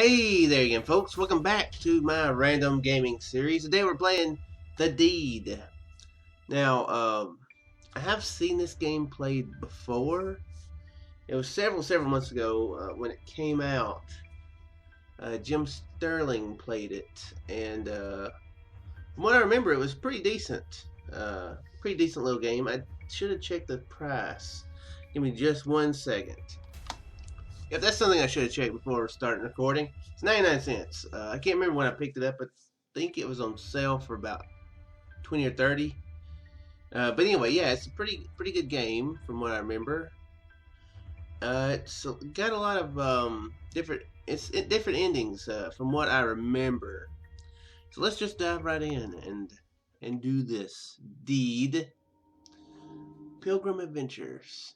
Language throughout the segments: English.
Hey there again, folks. Welcome back to my random gaming series. Today we're playing The Deed. Now, I have seen this game played before. It was several months ago when it came out. Jim Sterling played it, and from what I remember, it was pretty decent. Pretty decent little game. I should have checked the price. Give me just 1 second. If that's something I should have checked before starting recording. It's 99 cents. I can't remember when I picked it up. I think it was on sale for about 20 or 30. But anyway, yeah, it's a pretty good game from what I remember. It's got a lot of different endings from what I remember. So let's just dive right in and do this deed. Pilgrim Adventures.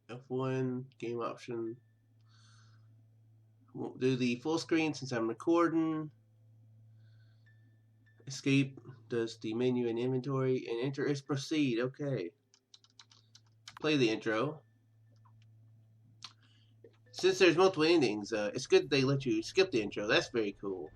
F1 game option. Won't do the full screen since I'm recording. Escape does the menu and inventory, and enter is proceed. Okay. Play the intro. Since there's multiple endings, it's good that they let you skip the intro. That's very cool.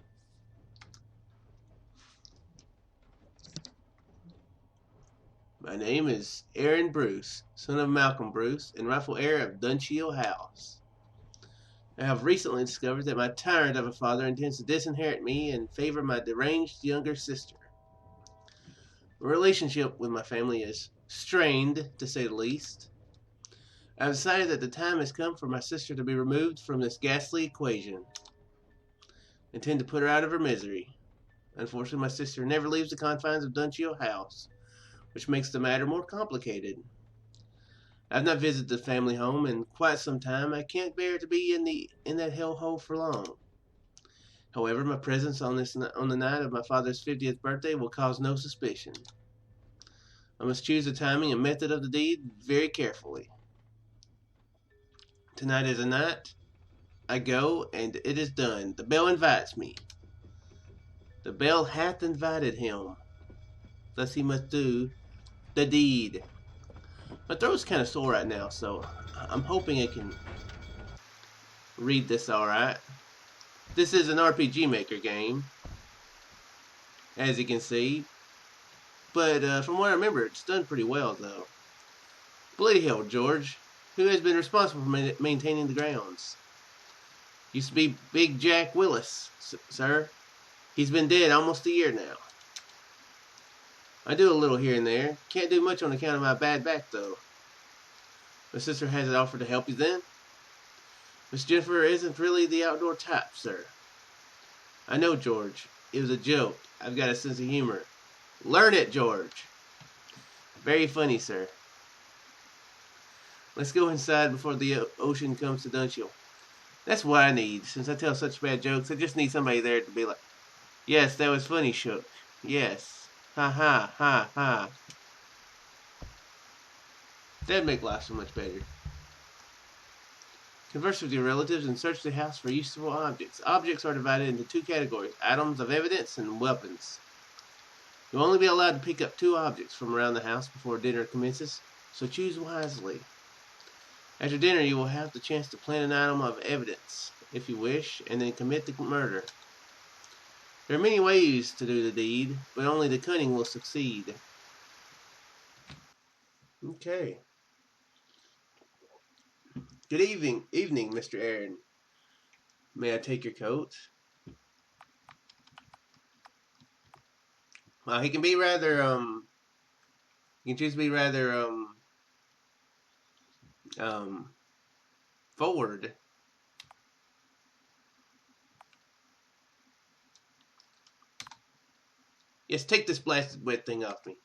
My name is Arran Bruce, son of Malcolm Bruce, and rightful heir of Dunshiel House. I have recently discovered that my tyrant of a father intends to disinherit me and favor my deranged younger sister. My relationship with my family is strained, to say the least. I have decided that the time has come for my sister to be removed from this ghastly equation. I intend to put her out of her misery. Unfortunately, my sister never leaves the confines of Dunshiel House, which makes the matter more complicated. I've not visited the family home in quite some time. I can't bear to be in that hellhole for long. However, my presence on the night of my father's 50th birthday will cause no suspicion. I must choose the timing and method of the deed very carefully. Tonight is a night. I go, and it is done. The bell invites me. The bell hath invited him. Thus he must do the deed. My throat's kind of sore right now, so I'm hoping I can read this alright. This is an RPG Maker game, as you can see. But from what I remember, it's done pretty well, though. Bloody hell, George. Who has been responsible for maintaining the grounds? Used to be Big Jack Willis, sir. He's been dead almost a year now. I do a little here and there. Can't do much on account of my bad back, though. My sister hasn't offered to help you then? Miss Jennifer isn't really the outdoor type, sir. I know, George. It was a joke. I've got a sense of humor. Learn it, George. Very funny, sir. Let's go inside before the ocean comes to Dunshiel. That's what I need. Since I tell such bad jokes, I just need somebody there to be like, yes, that was funny, Shook. Yes. Ha ha ha ha. That'd make life so much better. Converse with your relatives and search the house for useful objects. Objects are divided into 2 categories, items of evidence and weapons. You'll only be allowed to pick up 2 objects from around the house before dinner commences, so choose wisely. After dinner, you will have the chance to plant an item of evidence, if you wish, and then commit the murder. There are many ways to do the deed, but only the cunning will succeed. Okay. Good evening, Mr. Arran. May I take your coat? Well, he can be rather, he can choose to be rather, forward. Yes, take this blasted wet thing off me.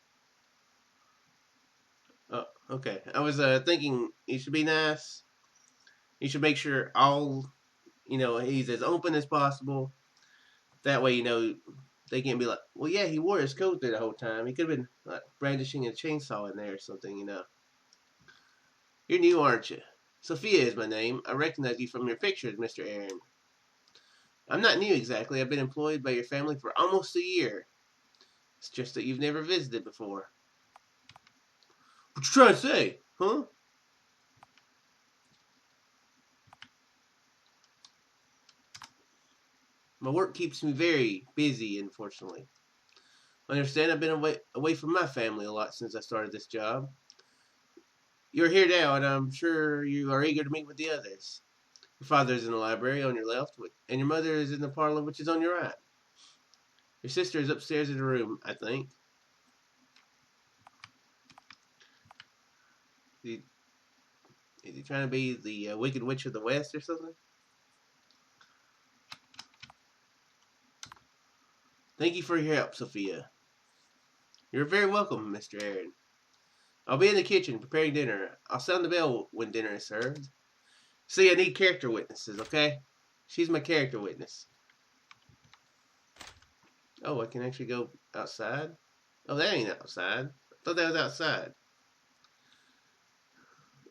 Oh, okay. I was, thinking he should be nice. You should make sure he's as open as possible. That way, they can't be like, well, yeah, he wore his coat there the whole time. He could have been like brandishing a chainsaw in there or something, You're new, aren't you? Sophia is my name. I recognize you from your pictures, Mr. Arran. I'm not new exactly. I've been employed by your family for almost a year. It's just that you've never visited before. What you trying to say, huh? My work keeps me very busy, unfortunately. I understand I've been away from my family a lot since I started this job. You're here now, and I'm sure you are eager to meet with the others. Your father is in the library on your left, and your mother is in the parlor, which is on your right. Your sister is upstairs in the room, I think. Is he trying to be the Wicked Witch of the West or something? Thank you for your help, Sophia. You're very welcome, Mr. Arran. I'll be in the kitchen preparing dinner. I'll sound the bell when dinner is served. See, I need character witnesses, okay? She's my character witness. Oh, I can actually go outside? Oh, that ain't outside. I thought that was outside.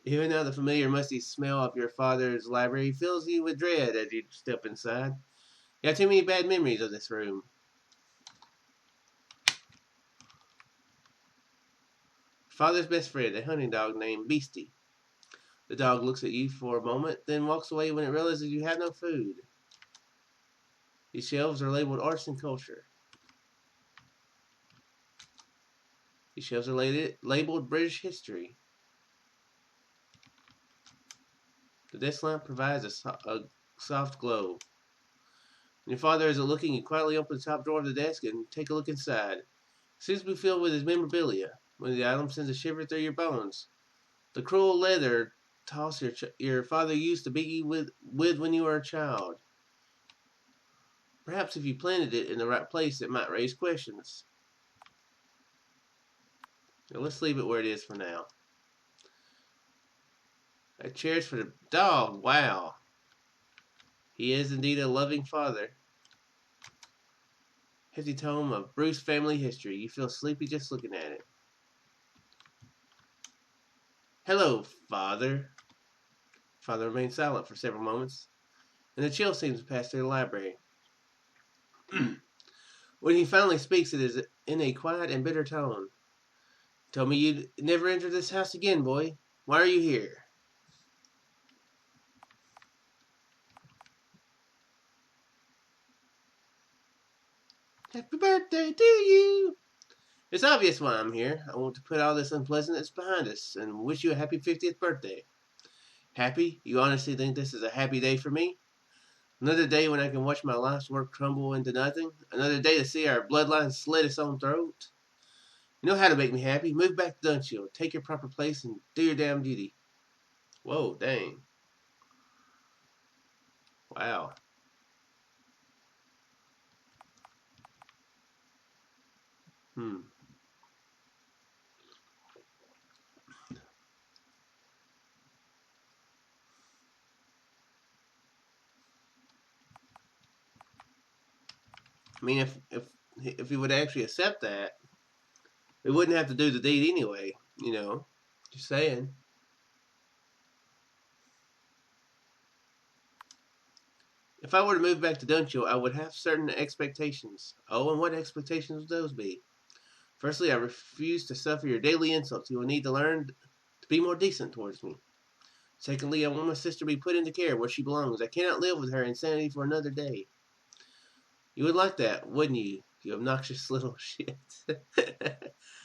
Even now, the familiar musty smell of your father's library fills you with dread as you step inside. You have too many bad memories of this room. Father's best friend, a hunting dog named Beastie. The dog looks at you for a moment, then walks away when it realizes you have no food. These shelves are labeled arts and culture. These shelves are labeled British history. The desk lamp provides a soft glow. And your father is looking, you quietly open the top drawer of the desk and take a look inside. It seems to be filled with his memorabilia. One of the items sends a shiver through your bones. The cruel leather toss your father used to beat you with when you were a child. Perhaps if you planted it in the right place, it might raise questions. Now let's leave it where it is for now. Chairs for the dog. Wow. He is indeed a loving father. Hefty tome of Bruce family history. You feel sleepy just looking at it. Hello, Father. Father remains silent for several moments, and a chill seems to pass through the library. When he finally speaks, it is in a quiet and bitter tone. Told me you'd never enter this house again, boy. Why are you here? Happy birthday to you! It's obvious why I'm here. I want to put all this unpleasantness behind us and wish you a happy 50th birthday. Happy? You honestly think this is a happy day for me? Another day when I can watch my life's work crumble into nothing? Another day to see our bloodline slit its own throat? You know how to make me happy. Move back to Dunshiel. Take your proper place and do your damn duty. Whoa, dang. Wow. I mean, if he would actually accept that, we wouldn't have to do the deed anyway. You know, just saying. If I were to move back to Dunshiel, I would have certain expectations. Oh, and what expectations would those be? Firstly, I refuse to suffer your daily insults. You will need to learn to be more decent towards me. Secondly, I want my sister to be put into care where she belongs. I cannot live with her insanity for another day. You would like that, wouldn't you? You obnoxious little shit.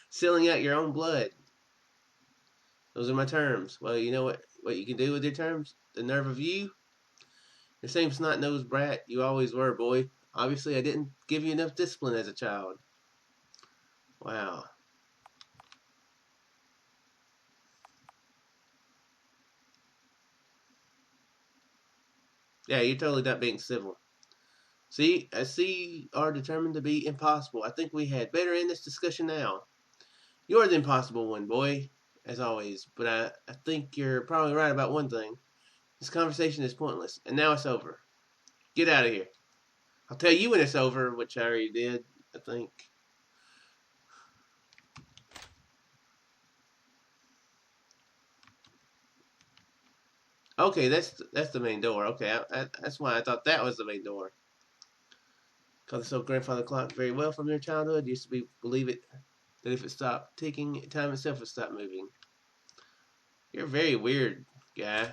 Sealing out your own blood. Those are my terms. Well, you know what you can do with your terms? The nerve of you? The same snot-nosed brat you always were, boy. Obviously, I didn't give you enough discipline as a child. Wow. Yeah, you're totally not being civil. See, I see you are determined to be impossible. I think we had better end this discussion now. You're the impossible one, boy, as always. But I think you're probably right about one thing. This conversation is pointless, and now it's over. Get out of here. I'll tell you when it's over, which I already did, I think. Okay, that's the main door. Okay, that's why I thought that was the main door. Call this old grandfather clock very well from your childhood. Used to believe it that if it stopped ticking, time itself would stop moving. You're a very weird guy.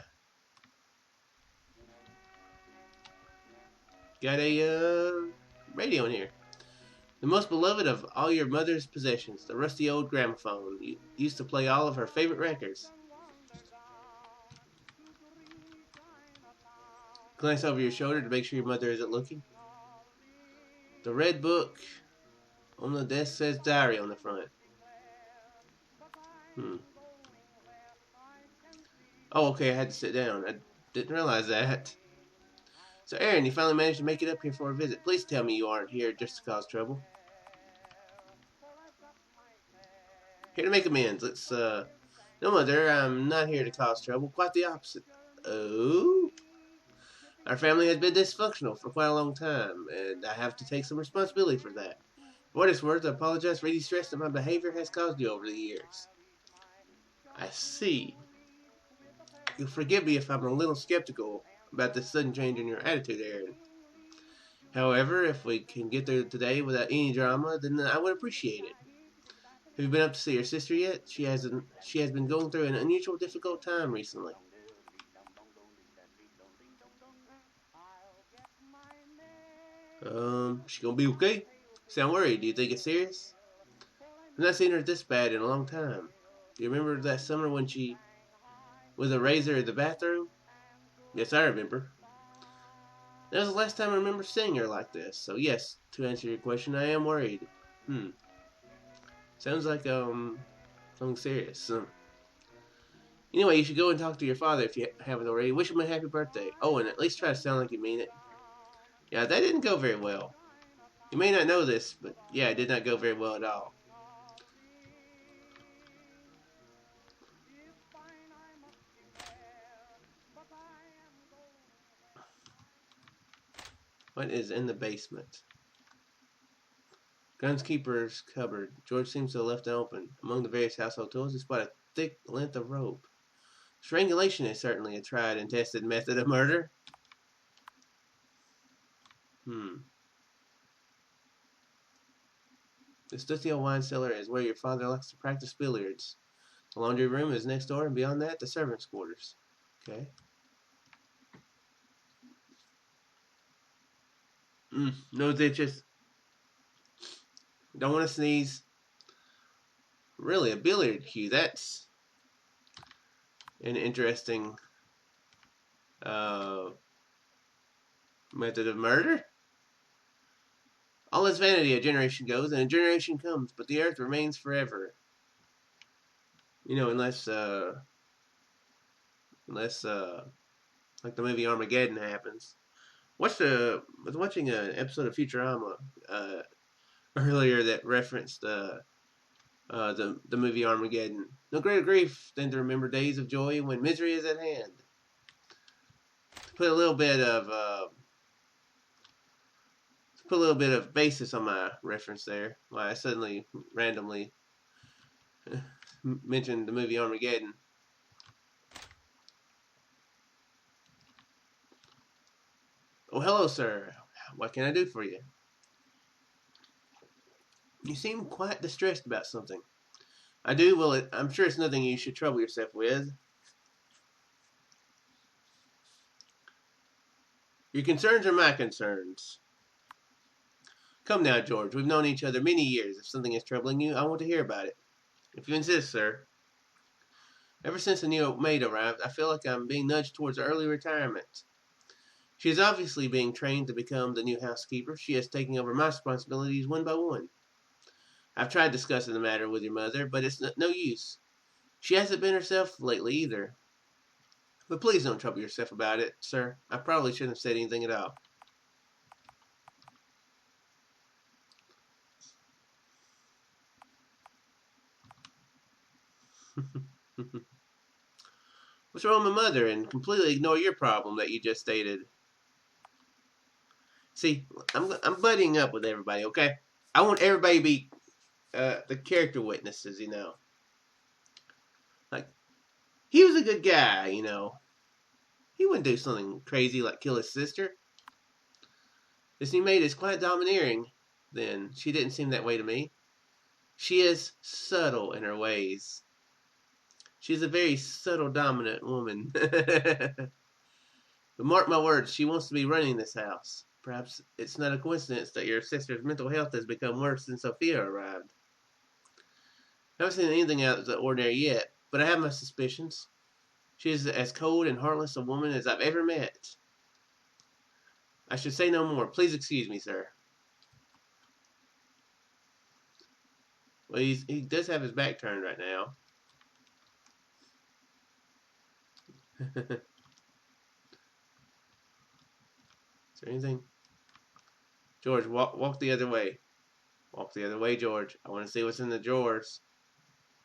got a radio in here. The most beloved of all your mother's possessions, the rusty old gramophone. You used to play all of her favorite records. Glance over your shoulder to make sure your mother isn't looking. The red book on the desk says diary on the front. Oh, okay, I had to sit down. I didn't realize that. So, Aaron, you finally managed to make it up here for a visit. Please tell me you aren't here just to cause trouble. Here to make amends. No, Mother, I'm not here to cause trouble. Quite the opposite. Oh? Our family has been dysfunctional for quite a long time, and I have to take some responsibility for that. For what it's worth, I apologize for any stress that my behavior has caused you over the years. I see. You'll forgive me if I'm a little skeptical about this sudden change in your attitude, Aaron. However, if we can get through today without any drama, then I would appreciate it. Have you been up to see your sister yet? She has been going through an unusual, difficult time recently. She gonna be okay? Sound worried. Do you think it's serious? I've not seen her this bad in a long time. Do you remember that summer when she was a razor in the bathroom? Yes, I remember. That was the last time I remember seeing her like this. So yes, to answer your question, I am worried. Sounds like something serious. Anyway, you should go and talk to your father if you haven't already. Wish him a happy birthday. Oh, and at least try to sound like you mean it. Yeah, that didn't go very well. You may not know this, but yeah, it did not go very well at all. What is in the basement? Gunkeeper's cupboard. George seems to have left it open. Among the various household tools, he spotted a thick length of rope. Strangulation is certainly a tried and tested method of murder. The Dunshiel wine cellar is where your father likes to practice billiards. The laundry room is next door, and beyond that, the servants' quarters. Okay. No ditches. Don't want to sneeze. Really, a billiard cue. That's an interesting method of murder. All is vanity, a generation goes, and a generation comes, but the earth remains forever. You know, unless like the movie Armageddon happens. Was watching an episode of Futurama earlier that referenced the movie Armageddon. No greater grief than to remember days of joy when misery is at hand. To put a little bit of basis on my reference there, why I suddenly randomly mentioned the movie Armageddon. Oh, hello, sir. What can I do for you? You seem quite distressed about something. I do? Well, I'm sure it's nothing you should trouble yourself with. Your concerns are my concerns. Come now, George. We've known each other many years. If something is troubling you, I want to hear about it. If you insist, sir. Ever since the new maid arrived, I feel like I'm being nudged towards early retirement. She is obviously being trained to become the new housekeeper. She is taking over my responsibilities one by one. I've tried discussing the matter with your mother, but it's no use. She hasn't been herself lately either. But please don't trouble yourself about it, sir. I probably shouldn't have said anything at all. What's wrong with my mother? And completely ignore your problem that you just stated. See, I'm buddying up with everybody, okay? I want everybody to be the character witnesses, you know. Like, he was a good guy, you know. He wouldn't do something crazy like kill his sister. This new maid is quite domineering, then. She didn't seem that way to me. She is subtle in her ways. She's a very subtle, dominant woman. But mark my words, she wants to be running this house. Perhaps it's not a coincidence that your sister's mental health has become worse since Sophia arrived. I haven't seen anything out of the ordinary yet, but I have my suspicions. She is as cold and heartless a woman as I've ever met. I should say no more. Please excuse me, sir. Well, he does have his back turned right now. Is there anything? George, walk the other way. Walk the other way, George. I want to see what's in the drawers.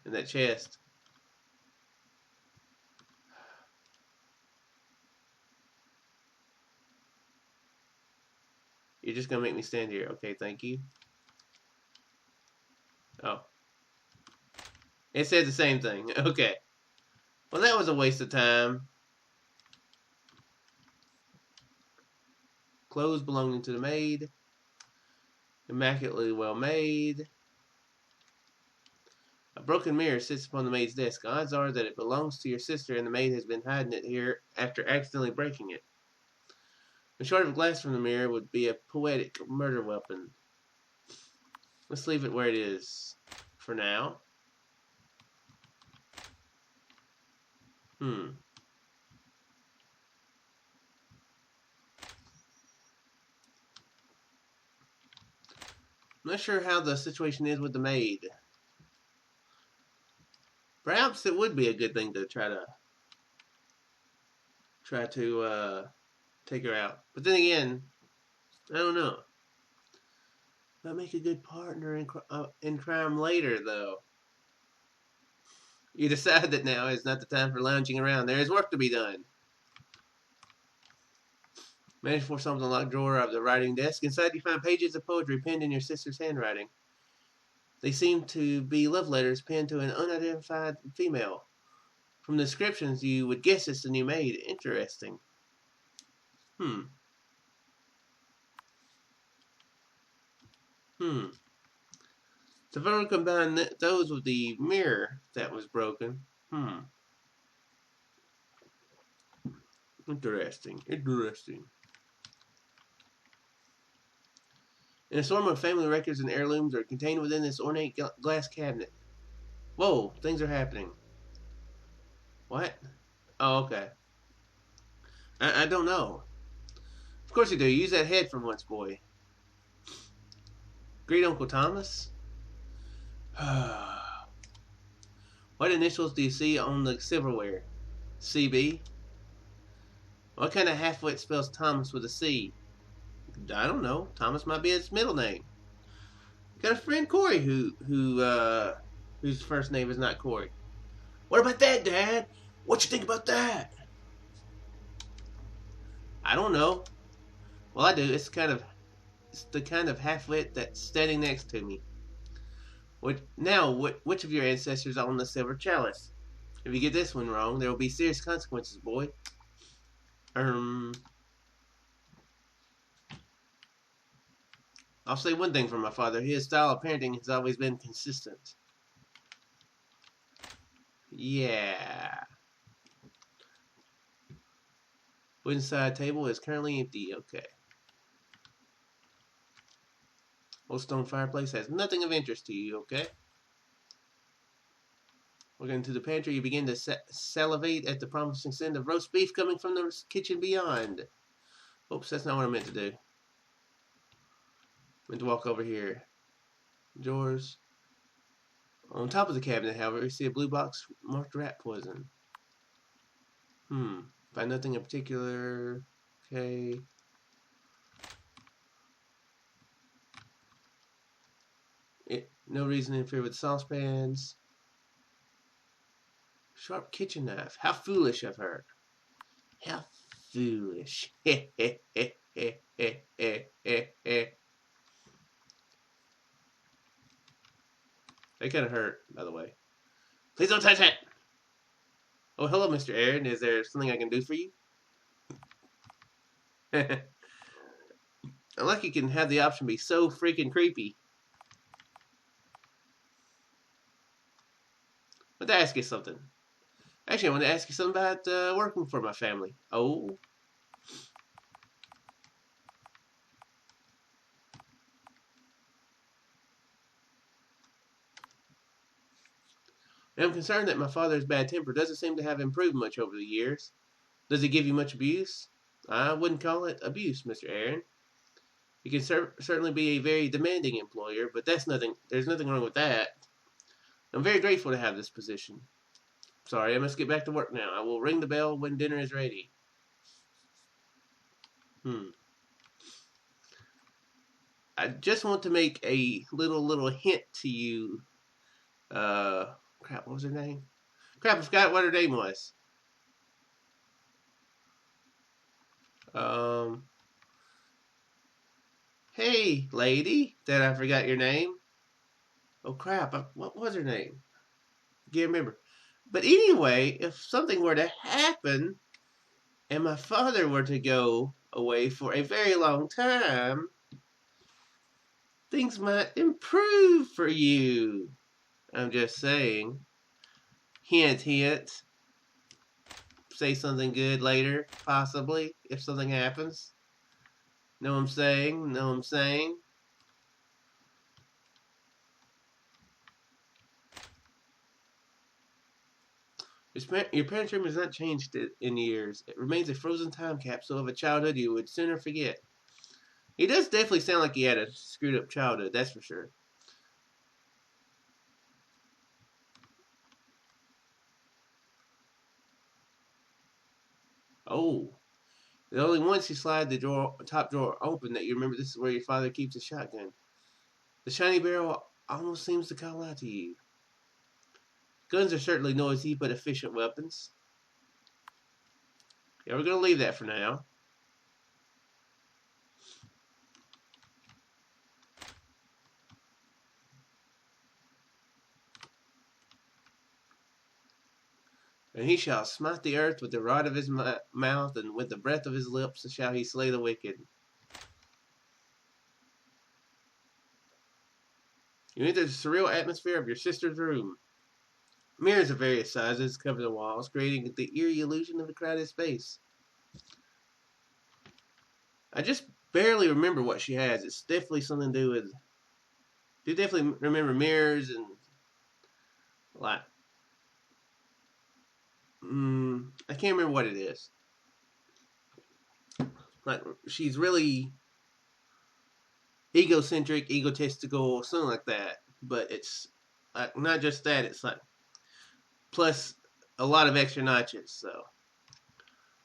In that chest. You're just going to make me stand here. Okay, thank you. Oh. It said the same thing. Okay. Well, that was a waste of time. Clothes belonging to the maid. Immaculately well made. A broken mirror sits upon the maid's desk. Odds are that it belongs to your sister and the maid has been hiding it here after accidentally breaking it. A shard of glass from the mirror would be a poetic murder weapon. Let's leave it where it is for now. I'm not sure how the situation is with the maid. Perhaps it would be a good thing to try to take her out. But then again, I don't know. Might make a good partner in crime later, though. You decide that now is not the time for lounging around. There is work to be done. Manage for something unlocked drawer of the writing desk. Inside you find pages of poetry penned in your sister's handwriting. They seem to be love letters penned to an unidentified female. From the descriptions, you would guess it's the new maid. Interesting. So if I were to combine those with the mirror that was broken, Interesting. An assortment of family records and heirlooms are contained within this ornate glass cabinet. Whoa, things are happening. What? Oh, okay. I don't know. Of course you do. Use that head from once, boy. Great Uncle Thomas? What initials do you see on the silverware? CB? What kind of halfwit spells Thomas with a C? I don't know. Thomas might be his middle name. Got a friend Corey whose first name is not Corey. What about that, Dad? What you think about that? I don't know. Well, I do. It's the kind of halfwit that's standing next to me. Which of your ancestors own the silver chalice? If you get this one wrong, there will be serious consequences, boy. I'll say one thing for my father. His style of parenting has always been consistent. Yeah. Wooden side table is currently empty. Okay. Old stone fireplace has nothing of interest to you. Okay. Walking into the pantry, you begin to salivate at the promising scent of roast beef coming from the kitchen beyond. Oops, that's not what I meant to do. I meant to walk over here. Drawers. On top of the cabinet, however, you see a blue box marked rat poison. Find nothing in particular. Okay. No reason to interfere with saucepans. Sharp kitchen knife. How foolish of her. How foolish. That kind of hurt, by the way. Please don't touch it! Oh, hello, Mr. Aaron. Is there something I can do for you? I like you can have the option be so freaking creepy. I want to ask you something. Actually, I want to ask you something about working for my family. Oh. And I'm concerned that my father's bad temper doesn't seem to have improved much over the years. Does he give you much abuse? I wouldn't call it abuse, Mr. Arran. He can certainly be a very demanding employer, but there's nothing wrong with that. I'm very grateful to have this position. Sorry, I must get back to work now. I will ring the bell when dinner is ready. I just want to make a little hint to you. Crap, what was her name? Crap, I forgot what her name was. Hey, lady, that I forgot your name. Oh crap, what was her name? Can't remember. But anyway, if something were to happen and my father were to go away for a very long time, things might improve for you. I'm just saying. Hint, hint. Say something good later, possibly, if something happens. Know what I'm saying? Know what I'm saying? Your parents' room has not changed in years. It remains a frozen time capsule of a childhood you would sooner forget. He does definitely sound like he had a screwed up childhood, that's for sure. Oh. There's only once you slide the top drawer open that you remember this is where your father keeps his shotgun. The shiny barrel almost seems to call out to you. Guns are certainly noisy but efficient weapons. Yeah, we're going to leave that for now. And he shall smite the earth with the rod of his mouth, and with the breath of his lips shall he slay the wicked. You enter the surreal atmosphere of your sister's room. Mirrors of various sizes cover the walls, creating the eerie illusion of a crowded space. I just barely remember what she has. It's definitely something to do with... I definitely remember mirrors and... like... I can't remember what it is. Like, she's really egocentric, egotistical, something like that. But it's like not just that. It's like plus a lot of extra notches. So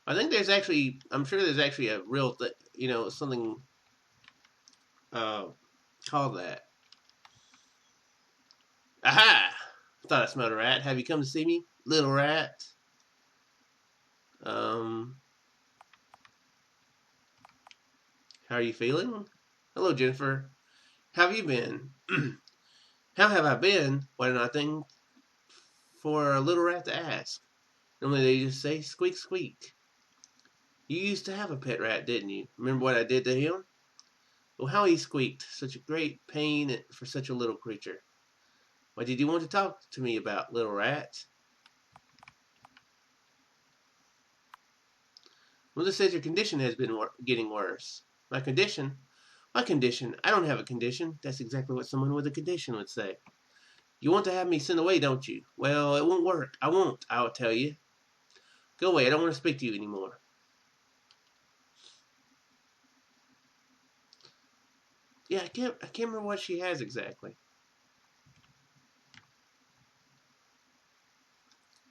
I think there's actually, I'm sure there's actually a real, something called that. Aha! I thought I smelled a rat. Have you come to see me, little rat? How are you feeling? Hello, Jennifer. How have you been? How have I been? What an odd thing for a little rat to ask. Normally they just say squeak, squeak. You used to have a pet rat, didn't you? Remember what I did to him? Well, how he squeaked. Such a great pain for such a little creature. What did you want to talk to me about, little rat? Mother says your condition has been getting worse. My condition? My condition? I don't have a condition. That's exactly what someone with a condition would say. You want to have me sent away, don't you? Well, it won't work. I won't, I'll tell you. Go away. I don't want to speak to you anymore. Yeah, I can't remember what she has exactly.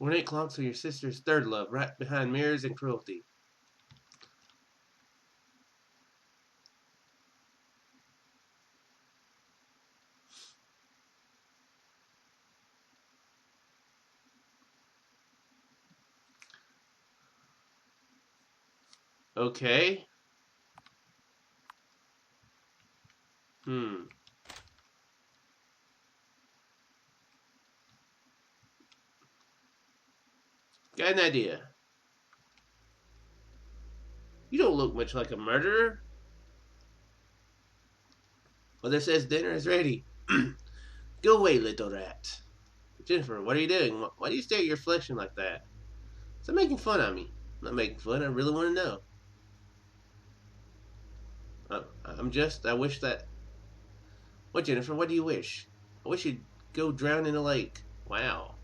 Ornate clocks are your sister's third love, right behind mirrors and cruelty. Okay. Got an idea. You don't look much like a murderer. Mother says dinner is ready. Go away, little rat. Jennifer, what are you doing? Why do you stare at your reflection like that? Stop making fun of me. I'm not making fun. I really want to know. I wish that... What, Jennifer? What do you wish? I wish you'd go drown in a lake. Wow.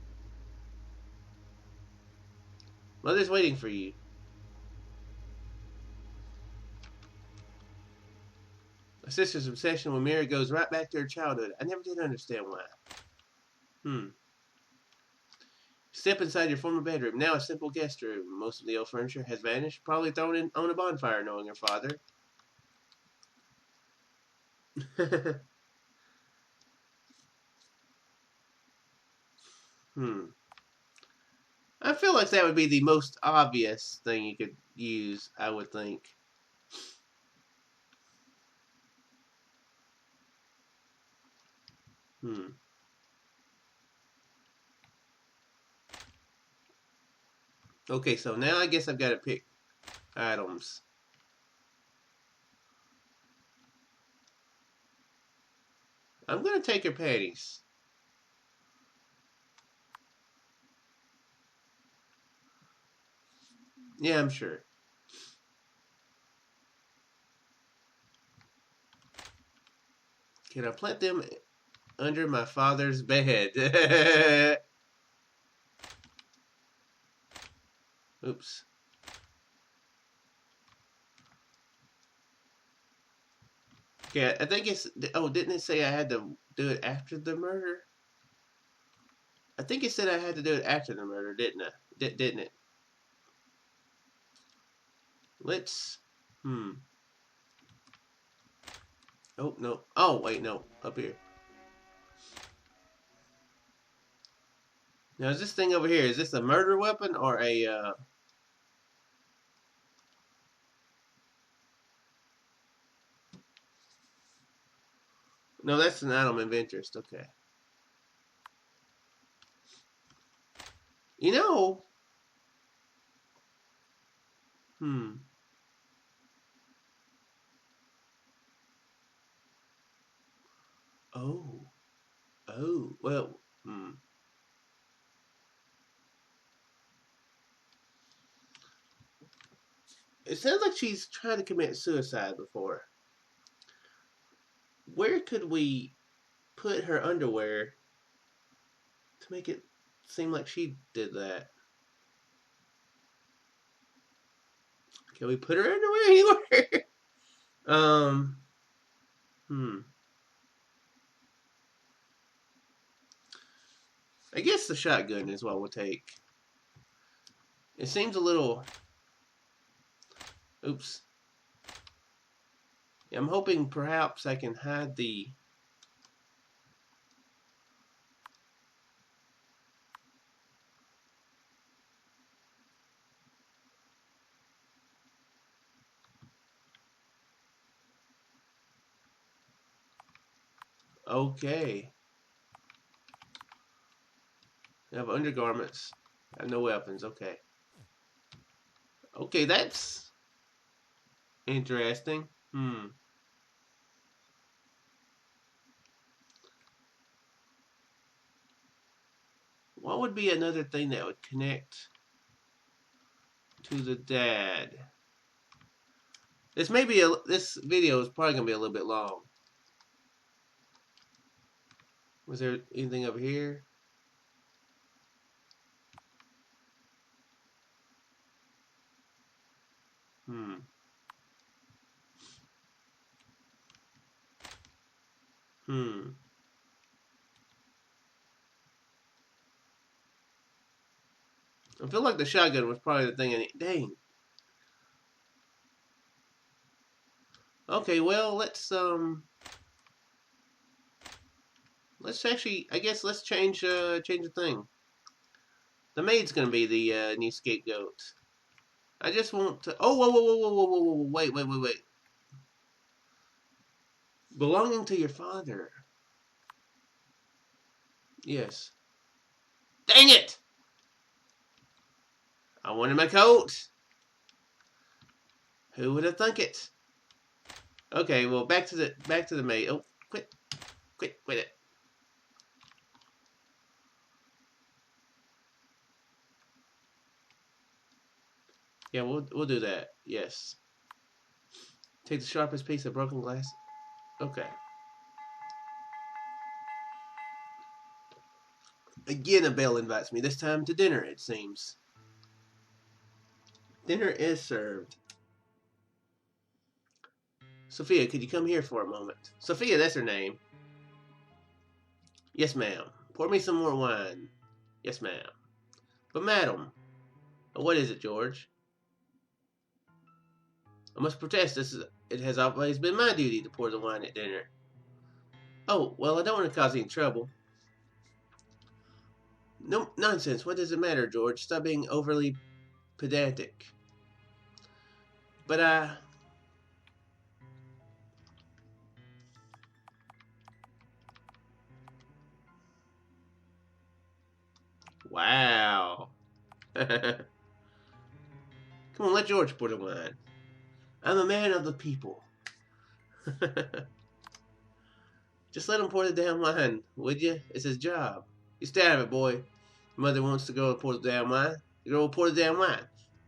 Mother's waiting for you. My sister's obsession with Mira goes right back to her childhood. I never did understand why. Step inside your former bedroom. Now a simple guest room. Most of the old furniture has vanished. Probably thrown in on a bonfire, knowing her father. I feel like that would be the most obvious thing you could use, I would think. Okay, so now I guess I've got to pick items. I'm going to take her panties. Yeah, I'm sure. Can I plant them under my father's bed? Oops. Okay, I think it's... Oh, didn't it say I had to do it after the murder? I think it said I had to do it after the murder, didn't I? Didn't it? Let's... Oh, no. Oh, wait, no. Up here. Now, is this thing over here, is this a murder weapon or a... No, that's an item of interest. Okay. You know... Oh. Oh. Well, It sounds like she's trying to commit suicide before. Where could we put her underwear to make it seem like she did that? Can we put her underwear anywhere? I guess the shotgun is what we'll take. It seems a little... Oops. I'm hoping perhaps I can hide the... Okay. I have undergarments. I have no weapons. Okay. Okay, that's interesting. What would be another thing that would connect to the dad? This video is probably gonna be a little bit long. Was there anything over here? I feel like the shotgun was probably the thing I need. Dang. Okay, well, let's actually, I guess let's change the thing. The maid's gonna be the new scapegoat. I just want to... Oh, whoa, wait. Belonging to your father. Yes. Dang it! I wanted my coat. Who would have thunk it? Okay, well, back to the maid. Oh, quit it. Yeah, we'll do that. Yes. Take the sharpest piece of broken glass. Okay. Again, a bell invites me. This time to dinner, it seems. Dinner is served. Sophia, could you come here for a moment? Sophia, that's her name. Yes, ma'am. Pour me some more wine. Yes, ma'am. But, madam, what is it, George? I must protest. It has always been my duty to pour the wine at dinner. Oh, well, I don't want to cause any trouble. No nonsense. What does it matter, George? Stop being overly pedantic. But wow. Come on, let George pour the wine. I'm a man of the people. Just let him pour the damn wine, would you? It's his job. You stay out of it, boy. Your mother wants to go and pour the damn wine. The girl will pour the damn wine.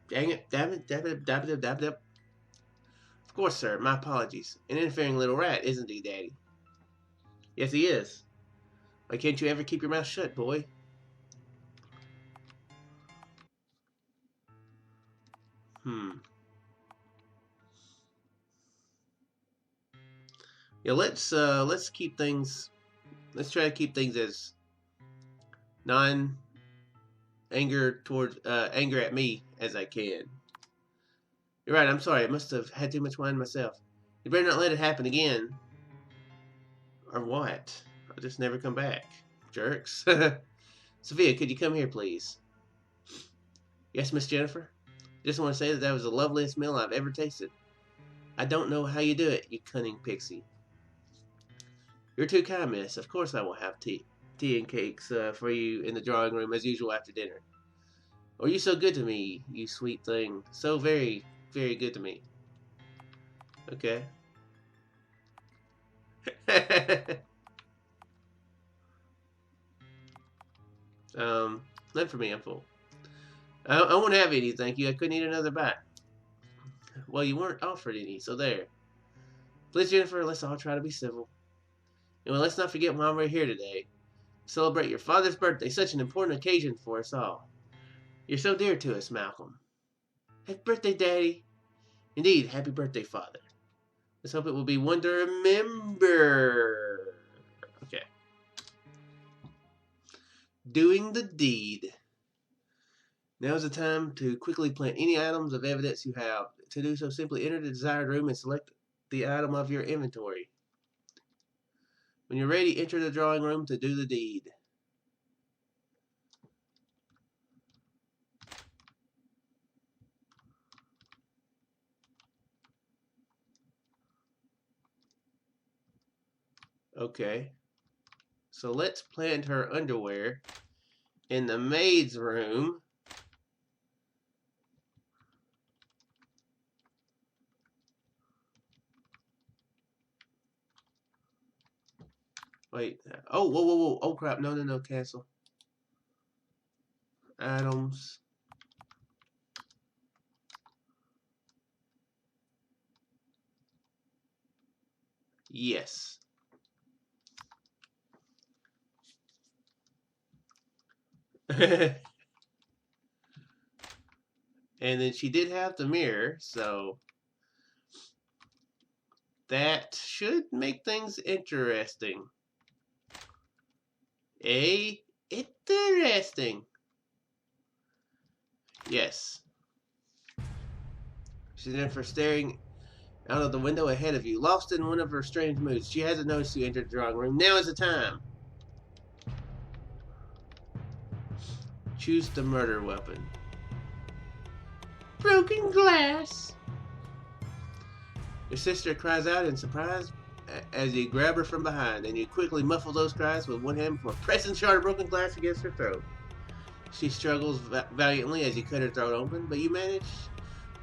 Dang it, damn it, damn it, damn it, damn it. Of course, sir. My apologies. An interfering little rat, isn't he, Daddy? Yes, he is. Why can't you ever keep your mouth shut, boy? Yeah, let's keep things. Let's try to keep things as non-anger towards anger at me as I can. You're right. I'm sorry. I must have had too much wine myself. You better not let it happen again. Or what? I'll just never come back. Jerks. Sophia, could you come here, please? Yes, Miss Jennifer. Just want to say that was the loveliest meal I've ever tasted. I don't know how you do it, you cunning pixie. You're too kind, miss. Of course I will have tea and cakes for you in the drawing room as usual after dinner. Oh, you're so good to me, you sweet thing. So very, very good to me. Okay. None for me, I'm full. I won't have any, thank you. I couldn't eat another bite. Well, you weren't offered any, so there. Please, Jennifer, let's all try to be civil. And well, let's not forget why we're here today. Celebrate your father's birthday, such an important occasion for us all. You're so dear to us, Malcolm. Happy birthday, Daddy. Indeed, happy birthday, Father. Let's hope it will be one to remember. Okay. Doing the deed. Now is the time to quickly plant any items of evidence you have. To do so, simply enter the desired room and select the item of your inventory. When you're ready, enter the drawing room to do the deed. Okay. So let's plant her underwear in the maid's room. Wait. Oh, whoa, whoa, whoa. Oh, crap. No, no, no. Cancel. Items. Yes. And then she did have the mirror, so that should make things interesting. Interesting. Yes. She's in for staring out of the window ahead of you, lost in one of her strange moods. She hasn't noticed you entered the drawing room. Now is the time. Choose the murder weapon. Broken glass. Your sister cries out in surprise as you grab her from behind, and you quickly muffle those cries with one hand before pressing shard of broken glass against her throat. She struggles valiantly as you cut her throat open, but you manage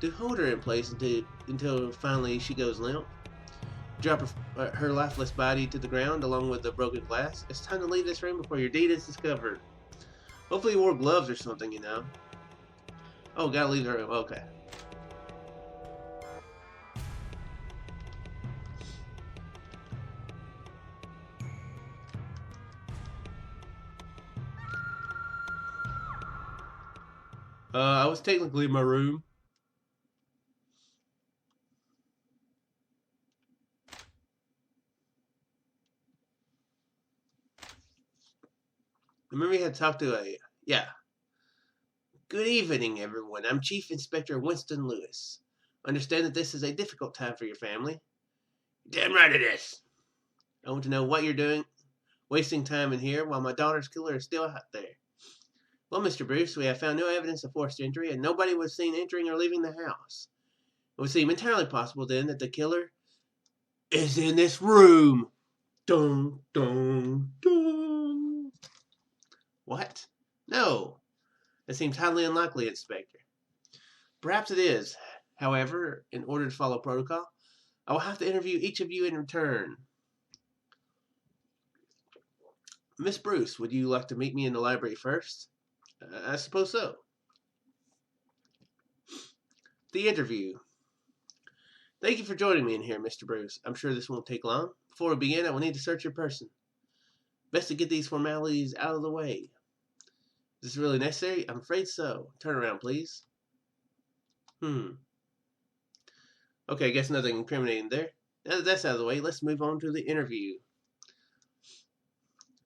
to hold her in place until finally she goes limp. Drop her lifeless body to the ground along with the broken glass. It's time to leave this room before your deed is discovered. Hopefully you wore gloves or something, you know. Oh, gotta leave the room. Okay. I was technically in my room. Remember you had to talk to a... Yeah. Good evening, everyone. I'm Chief Inspector Winston Lewis. Understand that this is a difficult time for your family. Damn right it is. I want to know what you're doing, wasting time in here while my daughter's killer is still out there. Well, Mr. Bruce, we have found no evidence of forced entry, and nobody was seen entering or leaving the house. It would seem entirely possible, then, that the killer is in this room. Dun, dun, dun. What? No. That seems highly unlikely, Inspector. Perhaps it is. However, in order to follow protocol, I will have to interview each of you in return. Miss Bruce, would you like to meet me in the library first? I suppose so. The interview. Thank you for joining me in here, Mr. Bruce. I'm sure this won't take long. Before we begin, I will need to search your person. Best to get these formalities out of the way. Is this really necessary? I'm afraid so. Turn around, please. Okay, I guess nothing incriminating there. Now that that's out of the way, let's move on to the interview.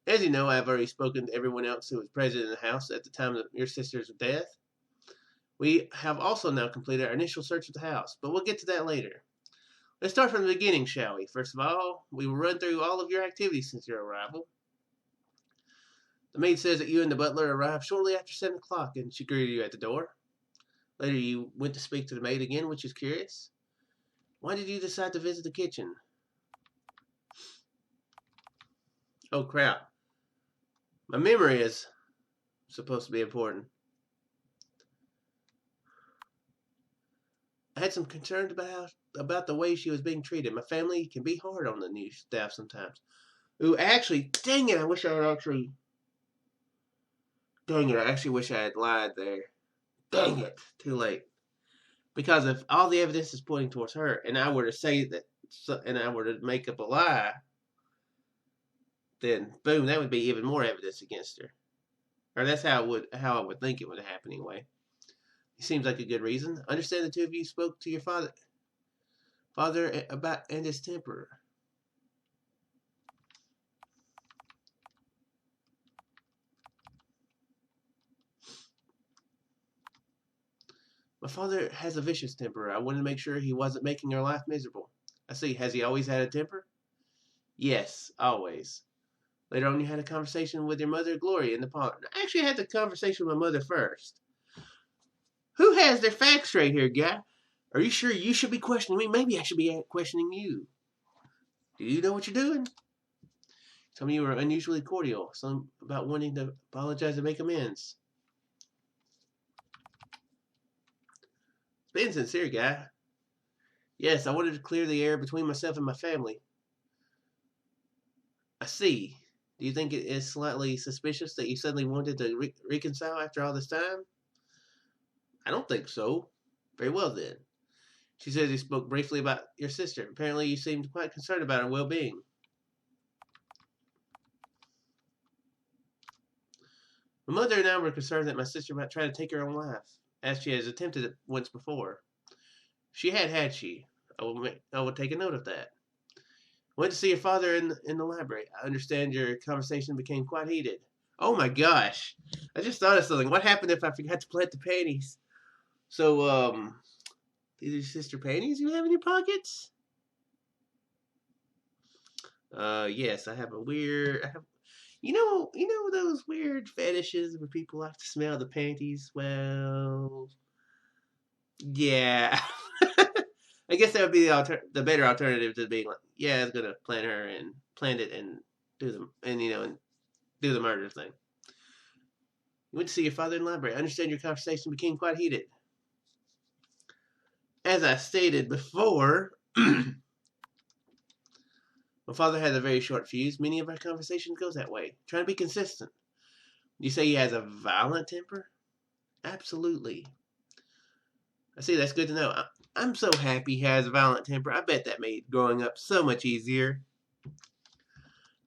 As you know, I have already spoken to everyone else who was present in the house at the time of your sister's death. We have also now completed our initial search of the house, but we'll get to that later. Let's start from the beginning, shall we? First of all, we will run through all of your activities since your arrival. The maid says that you and the butler arrived shortly after 7 o'clock, and she greeted you at the door. Later, you went to speak to the maid again, which is curious. Why did you decide to visit the kitchen? Oh, crap. My memory is supposed to be important. I had some concerns about the way she was being treated. My family can be hard on the new staff sometimes. Ooh, actually, dang it, I actually wish I had lied there. Dang it, too late. Because if all the evidence is pointing towards her, and I were to say that, and I were to make up a lie, then boom, that would be even more evidence against her. Or that's how I would think it would happen anyway. It seems like a good reason. I understand the two of you spoke to your father about and his temper. My father has a vicious temper. I wanted to make sure he wasn't making her life miserable. I see. Has he always had a temper? Yes, always. Later on, you had a conversation with your mother, Gloria, in the parlor. I actually had the conversation with my mother first. Who has their facts straight here, guy? Are you sure you should be questioning me? Maybe I should be questioning you. Do you know what you're doing? Some of you were unusually cordial. Some about wanting to apologize and make amends. Being sincere, guy. Yes, I wanted to clear the air between myself and my family. I see. Do you think it is slightly suspicious that you suddenly wanted to reconcile after all this time? I don't think so. Very well, then. She says you spoke briefly about your sister. Apparently, you seemed quite concerned about her well-being. My mother and I were concerned that my sister might try to take her own life, as she has attempted it once before. She had she. I will take a note of that. I went to see your father in the library. I understand your conversation became quite heated. Oh my gosh. I just thought of something. What happened if I forgot to plant the panties? So, these are your sister panties you have in your pockets? Yes, I have you know those weird fetishes where people like to smell the panties? Well, yeah. I guess that would be the better alternative to being like, yeah, I was gonna plant it and do them and do the murder thing. You went to see your father in the library. I understand your conversation became quite heated. As I stated before, my father has a very short fuse. Many of our conversations goes that way. Trying to be consistent. You say he has a violent temper? Absolutely. I see, that's good to know. I'm so happy he has a violent temper. I bet that made growing up so much easier.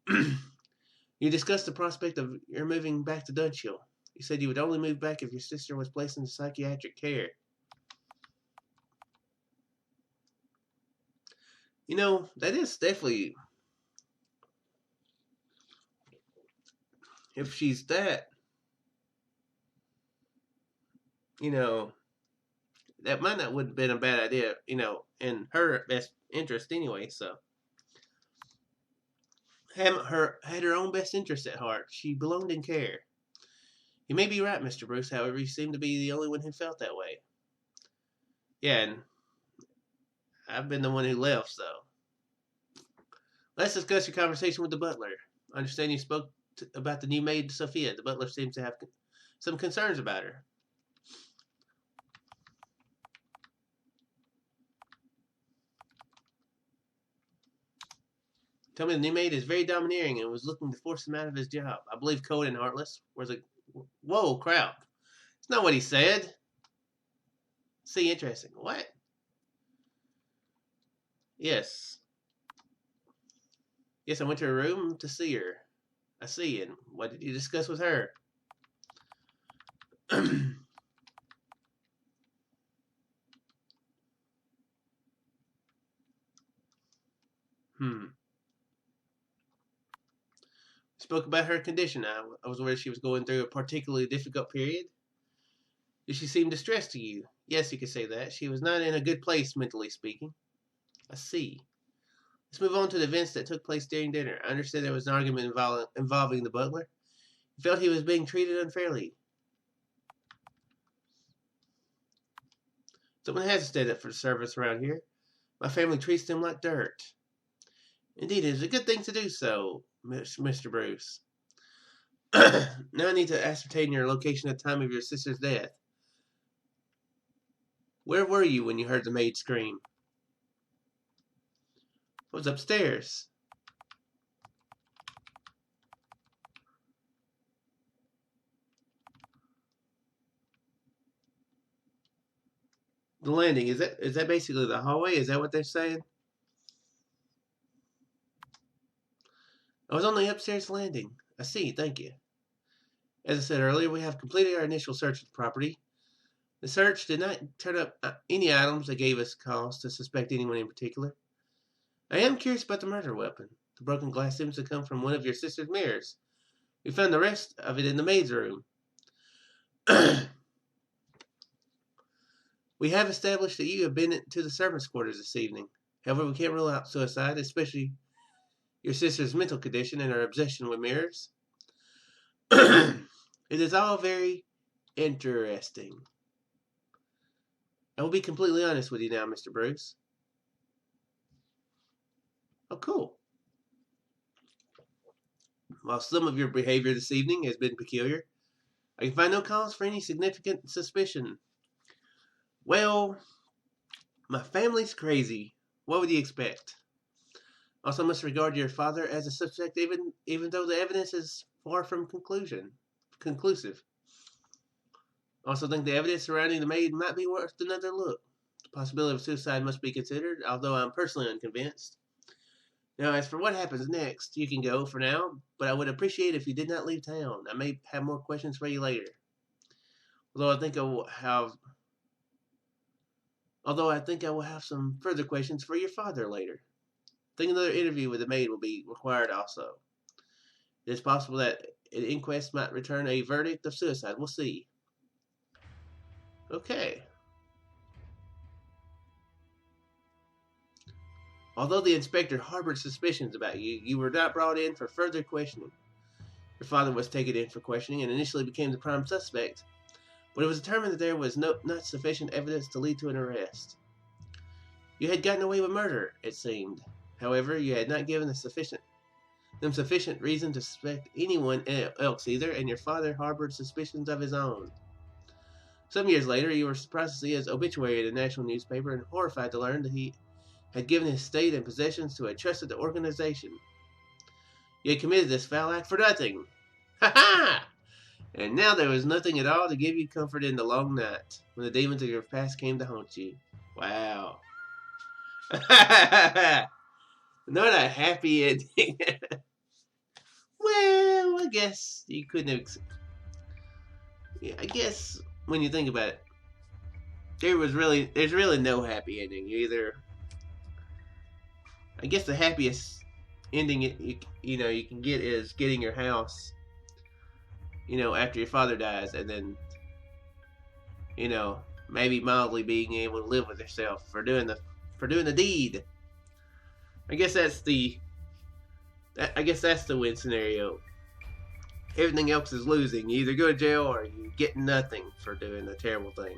You discussed the prospect of your moving back to Dunshiel. You said you would only move back if your sister was placed into psychiatric care. That is definitely... if she's that, you know, that might not would have been a bad idea, you know, in her best interest anyway. So had her own best interest at heart. She belonged in care. You may be right, Mr. Bruce. However, you seem to be the only one who felt that way. Yeah, and I've been the one who left. So let's discuss your conversation with the butler. I understand you spoke about the new maid, Sophia. The butler seems to have some concerns about her. Tell me the new maid is very domineering and was looking to force him out of his job. I believe cold and heartless was a... Whoa, crap. It's not what he said. See, interesting. What? Yes. Yes, I went to her room to see her. I see. And what did you discuss with her? Spoke about her condition. I was worried she was going through a particularly difficult period. Did she seem distressed to you? Yes, you could say that. She was not in a good place, mentally speaking. I see. Let's move on to the events that took place during dinner. I understand there was an argument involving the butler. He felt he was being treated unfairly. Someone has to stand up for the servants around here. My family treats them like dirt. Indeed, it is a good thing to do so, Mr. Bruce. Now I need to ascertain your location at the time of your sister's death. Where were you when you heard the maid scream? I was upstairs. The landing, is that basically the hallway? Is that what they're saying? I was on the upstairs landing. I see, thank you. As I said earlier, we have completed our initial search of the property. The search did not turn up any items that gave us cause to suspect anyone in particular. I am curious about the murder weapon. The broken glass seems to come from one of your sister's mirrors. We found the rest of it in the maid's room. We have established that you have been to the servants' quarters this evening. However, we can't rule out suicide, especially your sister's mental condition and her obsession with mirrors. It is all very interesting. I will be completely honest with you now, Mr. Bruce. Oh, cool. While some of your behavior this evening has been peculiar, I can find no cause for any significant suspicion. Well, my family's crazy. What would you expect? Also, I must regard your father as a suspect, even though the evidence is far from conclusive. Also, think the evidence surrounding the maid might be worth another look. The possibility of suicide must be considered, although I'm personally unconvinced. Now, as for what happens next, you can go for now, but I would appreciate if you did not leave town. I may have more questions for you later. Although I think I will have some further questions for your father later. I think another interview with the maid will be required also. It is possible that an inquest might return a verdict of suicide. We'll see. Okay. Although the inspector harbored suspicions about you, you were not brought in for further questioning. Your father was taken in for questioning and initially became the prime suspect, but it was determined that there was not sufficient evidence to lead to an arrest. You had gotten away with murder, it seemed. However, you had not given them sufficient reason to suspect anyone else either, and your father harbored suspicions of his own. Some years later, you were surprised to see his obituary in a national newspaper and horrified to learn that he had given his estate and possessions to a trusted organization. You had committed this foul act for nothing. Ha ha! And now there was nothing at all to give you comfort in the long night, when the demons of your past came to haunt you. Wow. Not a happy ending. Well, I guess you couldn't have... Yeah, I guess when you think about it, there's really no happy ending. I guess the happiest ending you can get is getting your house you know, after your father dies, and then, you know, maybe mildly being able to live with yourself for doing the deed. I guess that's the win scenario. Everything else is losing. You either go to jail or you get nothing for doing a terrible thing.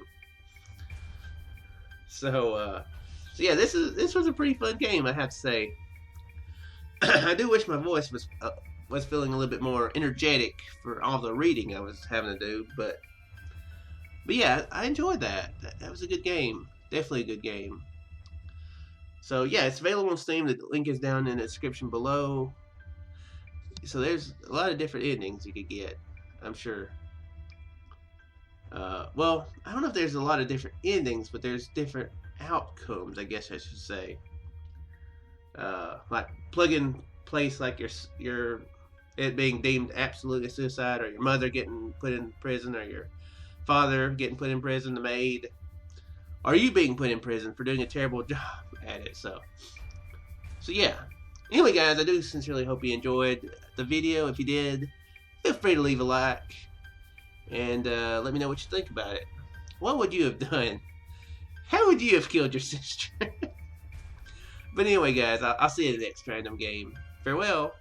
So yeah, this was a pretty fun game, I have to say. I do wish my voice was feeling a little bit more energetic for all the reading I was having to do, but yeah, I enjoyed that. That was a good game. Definitely a good game. So yeah, it's available on Steam. The link is down in the description below. So there's a lot of different endings you could get, I'm sure. Well, I don't know if there's a lot of different endings, but there's different outcomes, I guess I should say. Like plug in place, like your it being deemed absolutely suicide, or your mother getting put in prison, or your father getting put in prison, the maid, or you being put in prison for doing a terrible job at it. So yeah. Anyway, guys, I do sincerely hope you enjoyed the video. If you did, feel free to leave a like and let me know what you think about it. What would you have done? How would you have killed your sister? But anyway, guys, I'll see you in the next random game. Farewell.